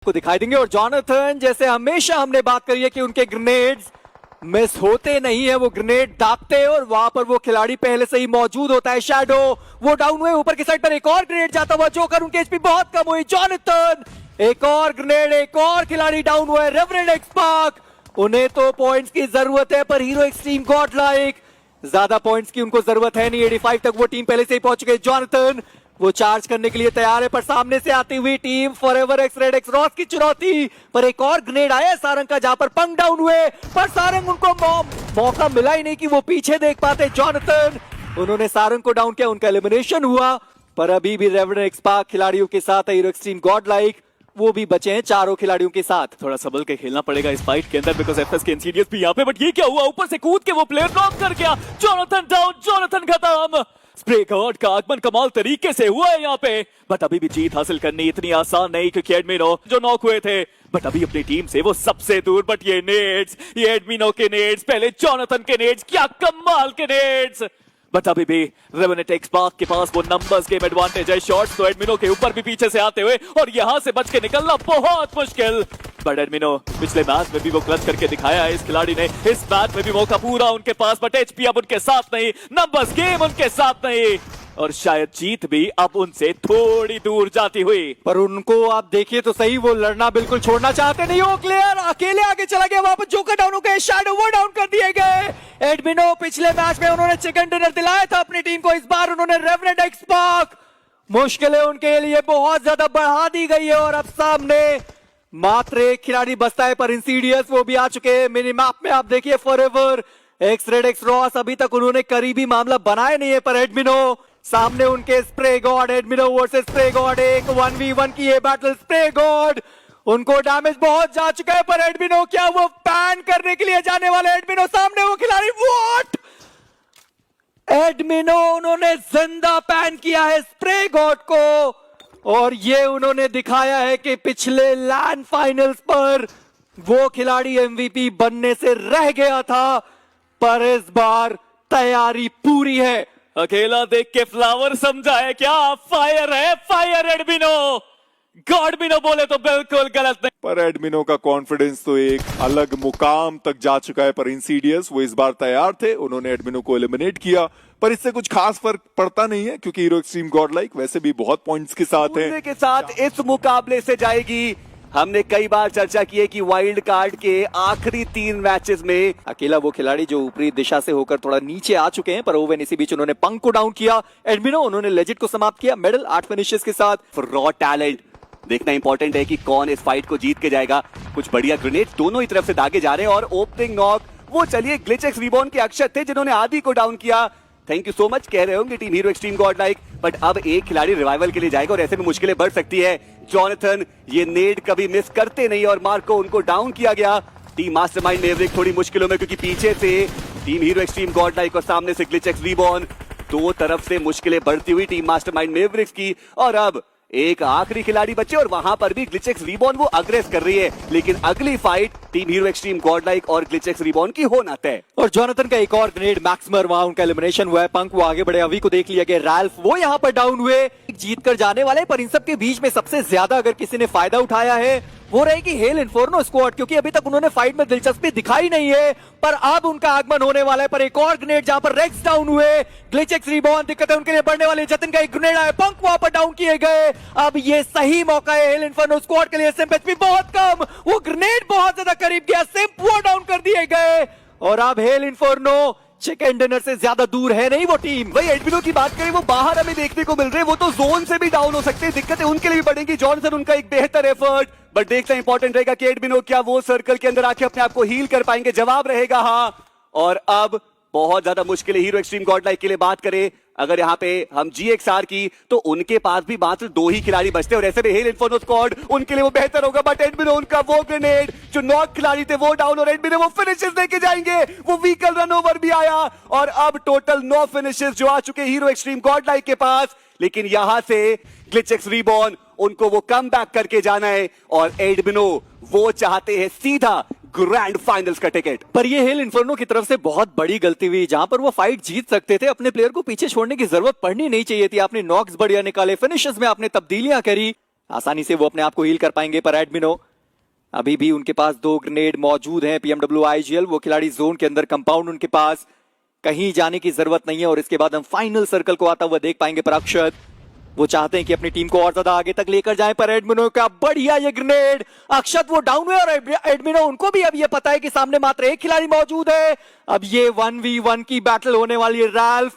को दिखाई देंगे। और जॉनथन, जैसे हमेशा हमने बात करी है कि उनके ग्रेनेड्स मिस होते नहीं है, वो ग्रेनेड दागते हैं और वहां पर वो खिलाड़ी पहले से ही मौजूद होता है। शैडो वो डाउन हुए, ऊपर की साइड पर एक और ग्रेनेड जाता हुआ, जोकर उनके एचपी बहुत कम हुई। जॉनथन एक और ग्रेनेड, एक और खिलाड़ी डाउन हुआ है। रेवरेंड एक्सपार्क, उन्हें तो पॉइंट्स की जरूरत है पर हीरो एक्सट्रीम गॉड लाइक ज्यादा पॉइंट्स की उनको जरूरत है नहीं। 85 तक वो टीम पहले से ही पहुंच गई। जॉनथन वो चार्ज करने के लिए तैयार है पर सामने से आती हुई team forever x red x Ross की चुनौती पर एक और ग्रेनेड आया सारंग का, जहां पर पंग डाउन हुए पर सारंग उनको मौका मिला ही नहीं कि वो पीछे देख पाते। जॉनथन, उन्होंने सारंग को डाउन किया, उनका एलिमिनेशन हुआ पर अभी भी रेवरेंड एक्सपार्क खिलाड़ियों के साथ है। हीरो एक्सट्रीम गॉड लाइक वो भी बचे हैं चारों खिलाड़ियों के साथ। थोड़ा संभल के खेलना पड़ेगा इस फाइट के अंदर बिकॉज़ एफएस के इंसीडियस भी यहाँ पे। बट ये क्या हुआ, ऊपर से कूद के वो प्लेयर नॉक कर गया। जॉनथन डाउन, जॉनथन खत्म। स्प्रे गॉड का आगमन कमाल तरीके से हुआ है यहाँ पे, बट अभी भी जीत हासिल करनी इतनी आसान नहीं क्योंकि एडमिनो जो नॉक हुए थे बट अभी अपनी टीम से वो सबसे दूर। बट ये नेड्स, ये एडमिनो के नेड्स, पहले जॉनथन के नेड्स, क्या कमाल के नेड्स। बट अभी भी रेवेनेंट एक्सपार्क के पास वो नंबर्स गेम एडवांटेज है। शॉट्स तो एडमिनो के ऊपर भी पीछे से आते हुए और यहां से बच के निकलना बहुत मुश्किल। बट एडमिनो पिछले मैच में भी वो क्लच करके दिखाया है इस खिलाड़ी ने। इस मैच में भी मौका पूरा उनके पास बट एचपी अब उनके साथ नहीं, नंबर्स गेम उनके साथ नहीं और शायद जीत भी अब उनसे थोड़ी दूर जाती हुई। पर उनको आप देखिए तो सही, वो लड़ना बिल्कुल छोड़ना चाहते नहीं। वो प्लेयर अकेले आगे चला गया, वहां पर जोकर डाउन हो गए, शैडो वो डाउन कर दिए गए। एडमिनो पिछले मैच में उन्होंने चिकन डिनर दिलाया था अपनी टीम को, इस बार उन्होंने रेवरेंट एक्सपार्क मुश्किलें उनके लिए बहुत ज्यादा बढ़ा दी गई है और अब सामने मात्र एक खिलाड़ी बचता है पर इंसीडियस वो भी आ चुके हैं। मिनी मैप में आप देखिए forever x red x Ross, अभी तक उन्होंने करीबी मामला बनाए नहीं है पर एडमिनो सामने उनके Spray God. Admino versus Spray God, एक 1v1 की ये बैटल। स्प्रे गॉड उनको डैमेज बहुत जा चुका है पर एडमिनो क्या वो पैन करने के लिए जाने वाले। एडमिनो सामने वो खिलाड़ी, व्हाट, एडमिनो उन्होंने जिंदा पैन किया है स्प्रे गॉड को और ये उन्होंने दिखाया है कि पिछले लैंड फाइनल्स पर वो खिलाड़ी एमवीपी बनने से रह गया था पर इस बार तैयारी पूरी है। अकेला देख के फ्लावर समझा है क्या? फायर है, फायर एडमिनो। गॉडमिनो बोले तो बिल्कुल गलत नहीं। पर एडमिनो का कॉन्फिडेंस तो एक अलग मुकाम तक जा चुका है पर इंसीडियस वो इस बार तैयार थे, उन्होंने एडमिनो को एलिमिनेट किया पर इससे कुछ खास फर्क पड़ता नहीं है क्योंकि हीरो एक्सट्रीम गॉड लाइक वैसे भी बहुत पॉइंट्स के साथ है। के साथ इस मुकाबले से जाएगी। हमने कई बार चर्चा की है कि वाइल्ड कार्ड के आखिरी 3 मैचेस में अकेला वो खिलाड़ी जो ऊपरी दिशा से होकर थोड़ा नीचे आ चुके हैं पर ओवेन इसी बीच उन्होंने पंग को डाउन किया। एडमिनो उन्होंने लेजिट को समाप्त किया, मेडल 8 फिनिशेस के साथ। रॉ टैलेंट देखना इंपॉर्टेंट है कि कौन इस फाइट को जीत के जाएगा। कुछ बढ़िया ग्रेनेड दोनों ही तरफ से दागे जा रहे हैं और ओपनिंग नॉक वो चलिए ग्लिचेक्स रिबॉर्न के अक्षत थे जिन्होंने आदि को डाउन किया। थैंक यू सो मच कह रहे होंगे team hero extreme God like, but अब एक खिलाड़ी रिवाइवल के लिए जाएगा और ऐसे में मुश्किलें बढ़ सकती है। जॉनथन ये नेड कभी मिस करते नहीं और मार्को उनको डाउन किया गया। टीम मास्टरमाइंड मेवरिक थोड़ी मुश्किलों में क्योंकि पीछे से team hero extreme God like और सामने से ग्लिचेक्स रिबॉर्न, दो तरफ से मुश्किलें बढ़ती हुई टीम मास्टरमाइंड मेवरिक्स की। और अब एक आखिरी खिलाड़ी बचे और वहां पर भी ग्लिचेक्स रिबॉर्न वो अग्रेस कर रही है, लेकिन अगली fight team hero extreme God like और ग्लिचेक्स रिबॉर्न की होना तय। और जॉनथन का एक और ग्रेनेड, मैक्समर वहां उनका एलिमिनेशन हुआ है। पंक वो आगे बढ़े, अभी को देख लिया गया। रैल्फ वो यहां पर डाउन हुए, जीत कर जाने वाले पर इन सब के बीच में सबसे ज्यादा अगर किसी ने फायदा उठाया है वो रहेगी हेल इन्फोर्नो स्क्वाड क्योंकि अभी तक उन्होंने फाइट में दिलचस्पी दिखाई नहीं है पर अब उनका आगमन होने वाला है। पर एक और ग्रेनेड जहां पर रेक्स डाउन हुए, ग्लिचेक्स रिबॉर्न दिक्कत है उनके लिए बढ़ने वाली। जतिन का एक ग्रेनेड आया, पंक वहां पर डाउन किए गए। अब ये सही मौका है हेल इन्फोर्नो स्क्वाड के लिए। सिम्प एचपी बहुत कम, वो ग्रेनेड बहुत ज्यादा करीब गया, सिम्प वो डाउन कर दिए गए और अब हेल इन्फोर्नो चिकन डिनर से ज्यादा दूर है नहीं वो टीम। वही एडमिनो की बात करें वो बाहर हमें देखने को मिल रहे हैं, वो तो जोन से भी डाउन हो सकते हैं, दिक्कतें उनके लिए भी बढ़ेंगी। जॉनसन उनका एक बेहतर एफर्ट बट देखना इंपॉर्टेंट रहेगा कि एडमिनो क्या वो सर्कल के अंदर आके अपने आप को हील कर पाएंगे। जवाब रहेगा हाँ। और अब बहुत ज्यादा मुश्किल है हीरो एक्सट्रीम गॉड लाइक के लिए बात करें अगर यहाँ पे हम GXR की तो उनके पास भी मात्र 2 ही खिलाड़ी बचते और ऐसे में हेल इन्फोर्नो स्क्वाड उनके लिए वो बेहतर होगा। बट एडमिनो उनका वो ग्रेनेड जो नॉक खिलाड़ी थे वो डाउन और एडमिनो वो फिनिशेस लेके जाएंगे। वो व्हीकल रन ओवर भी आया और अब टोटल 9 फिनिशेस जो आ चुके हीरो एक्सट्रीम गॉड लाइक के पास, लेकिन यहां से ग्लिचेक्स रिबॉर्न उनको वो कम बैक करके जाना है और एडमिनो वो चाहते हैं सीधा ग्रैंड फाइनल्स का टिकट। पर ये हेल इन्फर्नो की तरफ से बहुत बड़ी गलती हुई, जहां पर वो फाइट जीत सकते थे। अपने प्लेयर को पीछे छोड़ने की जरूरत पड़नी नहीं चाहिए थी। आपने नॉक्स बढ़िया निकाले, फिनिशेस में आपने तब्दीलियां करी, आसानी से वो अपने आप को हील कर पाएंगे, पर एडमिनो अभी भी उनके पास 2 ग्रेनेड मौजूद हैं। पीएमडब्ल्यू आईजीएल वो खिलाड़ी जोन के अंदर, कंपाउंड उनके पास, कहीं जाने की जरूरत नहीं है और इसके बाद हम फाइनल सर्कल को आता हुआ देख पाएंगे। पर अक्षत वो चाहते हैं कि अपनी टीम को और ज्यादा आगे तक लेकर जाएं, पर एडमिनो का बढ़िया ये ग्रेनेड, अक्षत वो डाउन हुए और एडमिनो उनको भी अब ये पता है कि सामने मात्र एक खिलाड़ी मौजूद है। अब ये 1v1 की बैटल होने वाली है, रैल्फ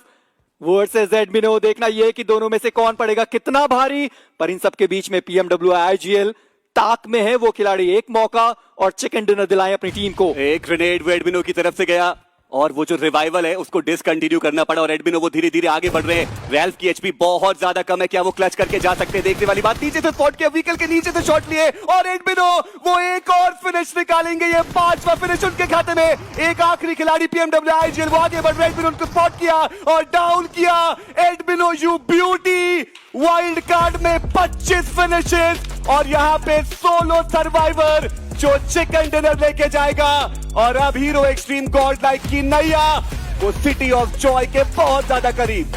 वर्सेस एडमिनो। देखना ये कि दोनों में से कौन पड़ेगा कितना भारी, पर इन सब के बीच में पीएमडब्ल्यू आईजीएल ताक में है। वो खिलाड़ी एक मौका और चिकन डिनर दिलाएं अपनी टीम को। एक ग्रेनेड वो एडमिनो की तरफ से गया और वो जो रिवाइवल है उसको डिसकंटिन्यू करना पड़ा और एडमिनो वो धीरे धीरे आगे बढ़ रहे हैं। रैल्फ की एचपी बहुत ज्यादा कम है, क्या वो क्लच करके जा सकते हैं? देखने वाली बात। नीचे से स्पॉट किया, व्हीकल के नीचे से शॉट लिए और एडमिनो वो एक और फिनिश निकालेंगे। ये 5वां फिनिश उनके खाते में। एक आखिरी खिलाड़ी पीएमडब्ल्यू आईजीएल वो आगे बढ़ रहे, एडमिनो उनको स्पॉट किया और डाउन किया। एडमिनो यू ब्यूटी, वाइल्ड कार्ड में 25 फिनिशेस और यहाँ पे सोलो सर्वाइवर जो चिकन डिनर लेके जाएगा। और अब हीरो एक्सट्रीम गॉड लाइक की नैया वो सिटी ऑफ जॉय के बहुत ज्यादा करीब।